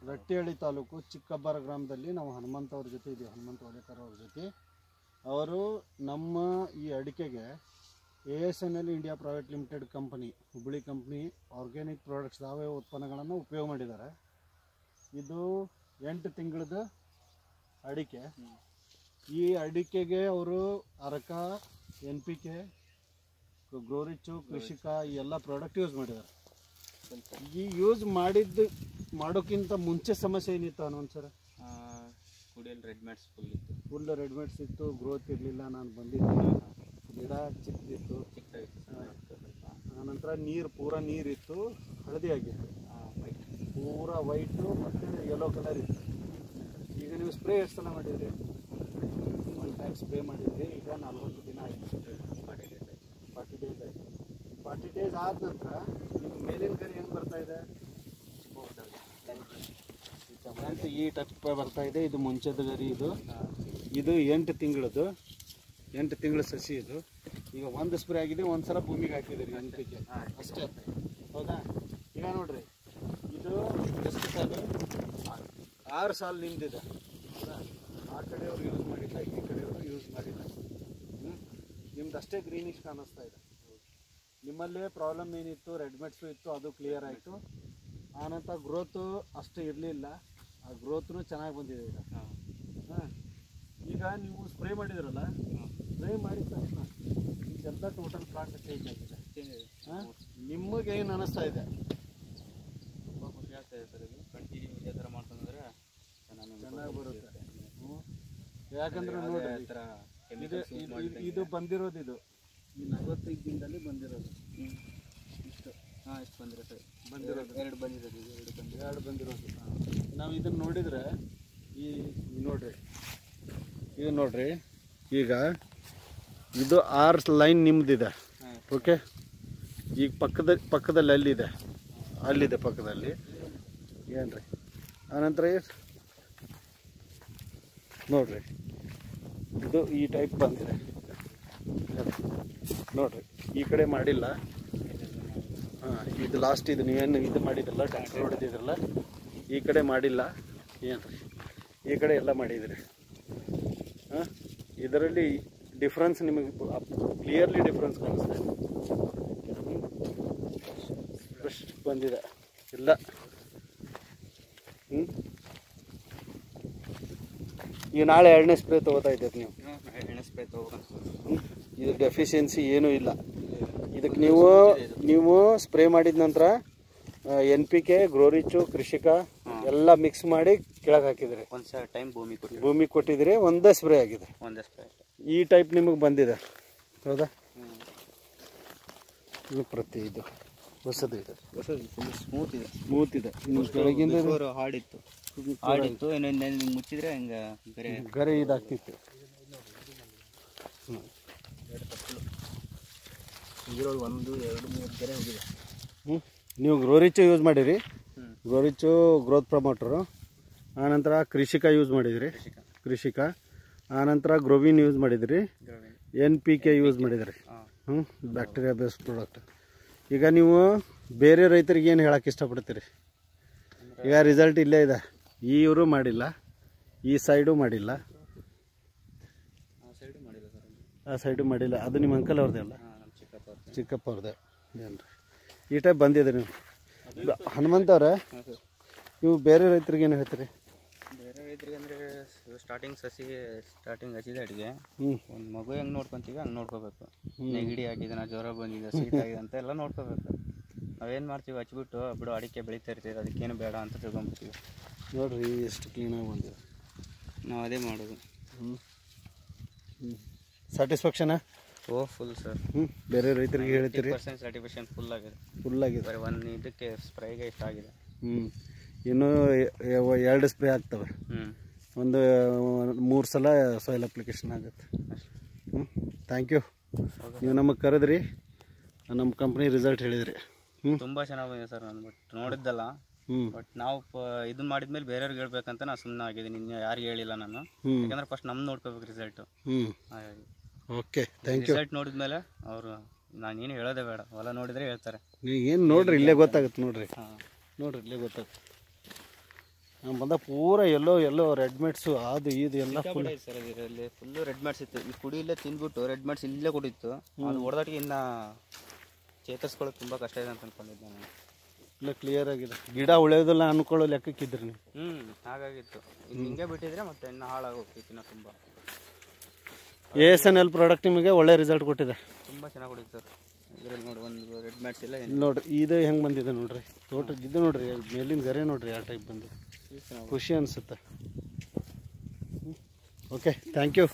ರಟ್ಟಿಹಳ್ಳಿ ತಾಲೂಕು ಚಿಕ್ಕಬ್ಬರ ಗ್ರಾಮದಲ್ಲಿ ನಾವು ಹನುಮಂತ ಅವ್ರ ಜೊತೆ ಇದ್ದೀವಿ, ಹನುಮಂತ ಒಡೆಕರ್ ಅವ್ರ ಜೊತೆ. ಅವರು ನಮ್ಮ ಈ ಅಡಿಕೆಗೆ ASNL India private limited company, Hubballi company organic products ಸಾವಯವ ಉತ್ಪನ್ನಗಳನ್ನು ಉಪಯೋಗ ಮಾಡಿದ್ದಾರೆ. ಇದು 8 ತಿಂಗಳದ ಅಡಿಕೆ. ಈ ಅಡಿಕೆಗೆ ಅವರು ಅರಕ, NPK, ಗ್ರೋರಿಚ್, ಕೃಷಿಕ ಈ ಎಲ್ಲ ಪ್ರಾಡಕ್ಟ್ ಯೂಸ್ ಮಾಡಿದ್ದಾರೆ. ಈ ಯೂಸ್ ಮಾಡೋಕ್ಕಿಂತ ಮುಂಚೆ ಸಮಸ್ಯೆ ಏನಿತ್ತು ಅನ್ನೋದು ಸರ್? ಕುಡಿಯಲ್ red mites full red mites ಇತ್ತು, ಗ್ರೋತ್ ಇರಲಿಲ್ಲ. ನಾನು ಬಂದಿದ್ದೆ, ಗಿಡ ಚಿಕ್ಕದಿತ್ತು, ಆನಂತರ ಪೂರಾ ನೀರಿತ್ತು, ಹಳದಿ ಆಗಿತ್ತು, ಪೂರಾ ವೈಟು ಮತ್ತು ಯೆಲ್ಲೋ ಕಲರ್ ಇತ್ತು. ಈಗ ನೀವು ಸ್ಪ್ರೇ ಎಷ್ಟು ಸಲ ಮಾಡಿದ್ರಿ? 1 ಟೈಮ್ ಸ್ಪ್ರೇ ಮಾಡಿದ್ರಿ. ಈಗ 40 ದಿನ ಆಯಿತು, 40 ಡೇಸ್ ಆಯಿತು. 40 ಡೇಸ್ ಆದ ನಂತರ ನಿಮ್ಮ ಮೇಲಿನ ಗರಿ ಹೆಂಗೆ ಬರ್ತಾ ಇದೆ? ಈ ಟೈಪ್ ಬರ್ತಾ ಇದೆ. ಇದು ಮುಂಚೆದ ಗರಿ. ಇದು 8 ತಿಂಗಳದು, 8 ತಿಂಗಳ ಸಸಿ. ಇದು ಈಗ 1 ಸ್ಪ್ರೇ ಆಗಿದೆ, 1 ಸಲ ಭೂಮಿಗೆ ಹಾಕಿದ್ದೀರಿ NPK ಅಷ್ಟೇ, ಹೌದಾ? ಈಗ ನೋಡ್ರಿ, ಇದು ಎಷ್ಟು ಸಾಲು? 6 ಸಾಲು ನಿಮ್ದಿದೆ. ಆ ಕಡೆಯವರು ಯೂಸ್ ಮಾಡಿಲ್ಲ, ಈ ಕಡೆಯವರು ಯೂಸ್ ಮಾಡಿಲ್ಲ. ನಿಮ್ದು ಅಷ್ಟೇ ಗ್ರೀನಿಶ್ ಕಾಣಿಸ್ತಾ ಇದೆ. ನಿಮ್ಮಲ್ಲೇ ಪ್ರಾಬ್ಲಮ್ ಏನಿತ್ತು, ರೆಡ್ ಮೆಟ್ಸು ಇತ್ತು, ಅದು ಕ್ಲಿಯರ್ ಆಯಿತು. ಆನಂತರ ಗ್ರೋತು ಅಷ್ಟು ಇರಲಿಲ್ಲ, ಆ ಗ್ರೋತ್ನು ಚೆನ್ನಾಗಿ ಬಂದಿದೆ ಈಗ. ಈಗ ನೀವು ಸ್ಪ್ರೇ ಮಾಡಿದ್ರಲ್ಲ, ಸ್ಪ್ರೇ ಮಾಡಿದ ತಕ್ಷಣ ಇದೆಲ್ಲ ಟೋಟಲ್ ಪ್ಲಾಂಟ್ ಚೇಂಜ್ ಆಗಿದೆ. ನಿಮಗೆ ಏನು ಅನ್ನಿಸ್ತಾ ಇದೆ? ತುಂಬ ಖುಷಿ ಆಗ್ತಾ ಇದೆ ಸರ್. ಇದು ಕಂಟಿನ್ಯೂ ಇದೇ ಥರ ಮಾಡ್ಕೊಂಡ್ರೆ ಚೆನ್ನಾಗಿ ಬರುತ್ತೆ. ಯಾಕಂದ್ರೆ ನೋಡಿ, ಇದು ಬಂದಿರೋದು, ಇದು ಈ 45 ದಿನದಲ್ಲಿ ಬಂದಿರೋದು ಇಷ್ಟು. ಇಷ್ಟು ಬಂದಿರೋ ಸರ್, ಬಂದಿರೋದು 2 ಬಂದಿರೋದು, 2 ಬಂದಿರೋದು. ನಾವು ಇದನ್ನು ನೋಡಿದರೆ ಇದು ನೋಡ್ರಿ, ಈಗ ಇದು 6 ಲೈನ್ ನಿಮ್ದಿದೆ. ಓಕೆ, ಈಗ ಪಕ್ಕದಲ್ಲಿ ಅಲ್ಲಿದೆ ಪಕ್ಕದಲ್ಲಿ ಏನ್ರಿ. ಆನಂತರ ನೋಡ್ರಿ, ಇದು ಈ ಟೈಪ್ ಬಂದಿದೆ ನೋಡ್ರಿ. ಈ ಕಡೆ ಮಾಡಿಲ್ಲ. ಇದು ಲಾಸ್ಟ್, ಇದು ನೀವೇನು ಇದು ಮಾಡಿದ್ರಲ್ಲ, ಟ್ರ್ಯಾಕ್ಟರ್ ಹೊಡೆದಿದ್ರಲ್ಲ, ಈ ಕಡೆ ಮಾಡಿಲ್ಲ ಏನ್ರಿ, ಈ ಕಡೆ ಎಲ್ಲ ಮಾಡಿದ್ರಿ. ಇದರಲ್ಲಿ ಡಿಫ್ರೆನ್ಸ್ ನಿಮಗೆ ಕ್ಲಿಯರ್ಲಿ ಡಿಫ್ರೆನ್ಸ್ ಕಾಣಿಸ್ತಾ ಇದೆ. ಫ್ರೆಶ್ ಬಂದಿದೆ ಇಲ್ಲ. ಈಗ ನಾಳೆ 2ನೇ ಸ್ಪ್ರೇ ತೊಗೋತಾ ಇದ್ದೀರಿ ನೀವು? 2ನೇ ಸ್ಪ್ರೇ ಇದು ಡೆಫಿಷಿಯನ್ಸಿ ಏನೂ ಇಲ್ಲ. ಇದಕ್ಕೆ ನೀವು ಸ್ಪ್ರೇ ಮಾಡಿದ ನಂತರ NPK, ಗ್ರೋರಿಚು, ಕೃಷಿಕ ಎಲ್ಲ ಮಿಕ್ಸ್ ಮಾಡಿ ಕೆಳಗೆ ಹಾಕಿದ್ರಿ. ಒಂದು ಟೈಮ್ ಭೂಮಿ ಕೊಟ್ಟಿದ್ರಿ, ಒಂದೇ ಸ್ಪ್ರೇ ಆಗಿದೆ. ಈ ಟೈಪ್ ನಿಮಗೆ ಬಂದಿದೆ, ಹೌದಾ? ಪ್ರತಿ ಇದು ಹೊಸದು ಇದೆ, ಸ್ಮೂತ್ ಇದೆ. ಕೆಳಗಿಂದ ಹಾಡಿತ್ತು, ಮುಚ್ಚಿದ್ರೆ ಹಂಗೆ ಗರೆ ಇದಾಗ್ತಿತ್ತು. ಇದರಲ್ಲಿ 1, 2, 3 ಗರೆ ಹೋಗಿದೆ. ನೀವು ಗ್ರೋರಿಚು ಯೂಸ್ ಮಾಡಿರಿ, ಗ್ರೋರಿಚು ಗ್ರೋತ್ ಪ್ರಮೋಟರು. ಆನಂತರ ಕೃಷಿಕ ಯೂಸ್ ಮಾಡಿದಿರಿ, ಕೃಷಿಕ. ಆನಂತರ ಗ್ರೋವಿನ್ ಯೂಸ್ ಮಾಡಿದಿರಿ, NPK ಯೂಸ್ ಮಾಡಿದಿರಿ. Bacteria based product. ಈಗ ನೀವು ಬೇರೆ ರೈತರಿಗೆ ಏನು ಹೇಳಕ್ಕೆ ಇಷ್ಟಪಡ್ತೀರಿ? ಈಗ ರಿಸಲ್ಟ್ ಇಲ್ಲೇ ಇದೆ. ಇವರು ಮಾಡಿಲ್ಲ, ಈ ಸೈಡು ಮಾಡಿಲ್ಲ, ಆ ಸೈಡು ಮಾಡಿಲ್ಲ. ಅದು ನಿಮ್ಮ ಅಂಕಲ್ ಅವ್ರದ್ದೇ ಅಲ್ಲ? ಚಿಕ್ಕಪ್ಪ ಅವ್ರದ್ದೇ ಏನ್ರಿ. ಈ ಟೈಪ್ ಬಂದಿದೆ. ನೀವು ಹನುಮಂತ ಅವರೇ, ನೀವು ಬೇರೆ ರೈತರಿಗೆ ಏನು ಹೇಳ್ತೀರಿ? ಬೇರೆ ರೈತರಿಗೆ ಅಂದರೆ ಸ್ಟಾರ್ಟಿಂಗ್ ಹಚ್ಚಿದೆ ಅಡಿಗೆ, ಒಂದು ಮಗು ಹೆಂಗೆ ನೋಡ್ಕೊತೀವಿ ಹಂಗೆ ನೋಡ್ಕೋಬೇಕು. ನೆಗಡಿ ಆಗಿದ್ದಾನೆ, ಜ್ವರ ಬಂದಿದೆ, ಶೀತ ಆಗಿದೆ ಅಂತ ಎಲ್ಲ ನೋಡ್ಕೋಬೇಕು. ನಾವೇನು ಮಾಡ್ತೀವಿ, ಹಚ್ಬಿಟ್ಟು ಬಿಡು ಅಡಿಕೆ ಬೆಳೀತಾ ಇರ್ತೀವಿ, ಅದಕ್ಕೇನು ಬೇಡ ಅಂತ ತಿಳ್ಕೊಂಬಿಡ್ತೀವಿ. ನೋಡಿರಿ ಎಷ್ಟು ಕ್ಲೀನಾಗಿ ಬಂದಿದೆ. ನಾವು ಅದೇ ಮಾಡೋದು. ಸ್ಯಾಟಿಸ್ಫ್ಯಾಕ್ಷನಾ? Full sir. ಬೇರೆ ರೈತರಿಗೆ ಹೇಳ್ತೀರಿ? ಸ್ಯಾಟಿಸ್ಫ್ಯಾಕ್ಷನ್ ಫುಲ್ ಆಗಿದೆ. ಬರೀ 1 ಇದಕ್ಕೆ ಸ್ಪ್ರೇಗೆ ಇಷ್ಟ ಆಗಿದೆ. ಇನ್ನೂ 2 ಸ್ಪ್ರೇ ಆಗ್ತವೆ. ಒಂದು 3 ಸಲ ಸಾಯಿಲ್ ಅಪ್ಲಿಕೇಶನ್ ಆಗುತ್ತೆ. Thank you. ನೀವು ನಮಗೆ ಕರೆದ್ರಿ, ನಮ್ಮ ಕಂಪ್ನಿ ರಿಸಲ್ಟ್ ಹೇಳಿದ್ರಿ. ತುಂಬ ಚೆನ್ನಾಗಿ ಬಂದಿದೆ ಸರ್. ನಾನು ನೋಡಿದ್ದಲ್ಲ, ಬಟ್ ನಾವು ಇದನ್ನ ಮಾಡಿದ್ಮೇಲೆ ಬೇರೆಯವ್ರಿಗೆ ಹೇಳ್ಬೇಕಂತ ನಾನು ಸುಮ್ಮನೆ ಆಗಿದ್ದೀನಿ. ಇನ್ನು ಯಾರಿಗೆ ಹೇಳಿಲ್ಲ ನಾನು, ಯಾಕಂದ್ರೆ ಫಸ್ಟ್ ನಮ್ದು ನೋಡ್ಕೋಬೇಕು result. Okay, thank you. Result ನೋಡಿದ್ಮೇಲೆ ಅವರು ನಾನೇನು ಹೇಳೋದೇ ಬೇಡ, ಹೊಲ ನೋಡಿದರೆ ಹೇಳ್ತಾರೆ. ಏನು ನೋಡ್ರಿ ಇಲ್ಲೇ ಗೊತ್ತಾಗುತ್ತೆ ನೋಡ್ರಿ. ಹಾಂ ನೋಡ್ರಿ ಇಲ್ಲೇ ಗೊತ್ತಾಗುತ್ತೆ. ನಾನು ಬಂದ ಪೂರ ಎಲ್ಲೋ ರೆಡ್ ಮೆಟ್ಸು ಅದು ಇದು ಎಲ್ಲ ಫುಲ್ ಸರ್. ಇದರಲ್ಲಿ ಫುಲ್ಲು ರೆಡ್ ಮ್ಯಾಟ್ಸ್ ಇತ್ತು. ಈ ಕುಡಿ ಇಲ್ಲೇ ತಿಂದ್ಬಿಟ್ಟು ರೆಡ್ ಮ್ಯಾಟ್ಸ್ ಇಲ್ಲೇ ಕುಡಿತ್ತು. ಅದು ಹೊಡೆದಾಟಿಗೆ ಇನ್ನು ಚೇತರಿಸ್ಕೊಳ್ಳೋದು ತುಂಬ ಕಷ್ಟ ಇದೆ ಅಂತ ಅಂದ್ಕೊಂಡಿದ್ದೆ ನಾನು. ಇಲ್ಲ ಕ್ಲಿಯರ್ ಆಗಿದೆ, ಗಿಡ ಉಳಿಯೋದಿಲ್ಲ ಅನ್ಕೊಳ್ಳೋ ಲೆಕ್ಕಕ್ಕಿದ್ರಿ ನೀವು. ಹಾಗಾಗಿತ್ತು. ಇನ್ನು ಹಿಂಗೆ ಬಿಟ್ಟಿದ್ರೆ ಮತ್ತೆ ಇನ್ನು ಹಾಳಾಗೋಗ್ತಿತ್ತು ಇನ್ನೂ ತುಂಬ. ASNL ಪ್ರಾಡಕ್ಟ್ ನಿಮಗೆ ಒಳ್ಳೆ ರಿಸಲ್ಟ್ ಕೊಟ್ಟಿದೆ, ತುಂಬ ಚೆನ್ನಾಗಿ ಹೊಡಿತು ಸರ್. ಇದರಲ್ಲಿ ನೋಡಿ ಒಂದು ರೆಡ್ ಮ್ಯಾಟ್ಸ್ ಇಲ್ಲ ನೋಡ್ರಿ. ಇದು ಹೆಂಗೆ ಬಂದಿದೆ ನೋಡ್ರಿ ತೋಟ. ಇದು ನೋಡ್ರಿ ಮೇಲಿನ ಗರೆ ನೋಡ್ರಿ ಯಾವ ಟೈಪ್ ಬಂದಿದೆ, ಖುಷಿ ಅನಿಸುತ್ತೆ. Okay, thank you.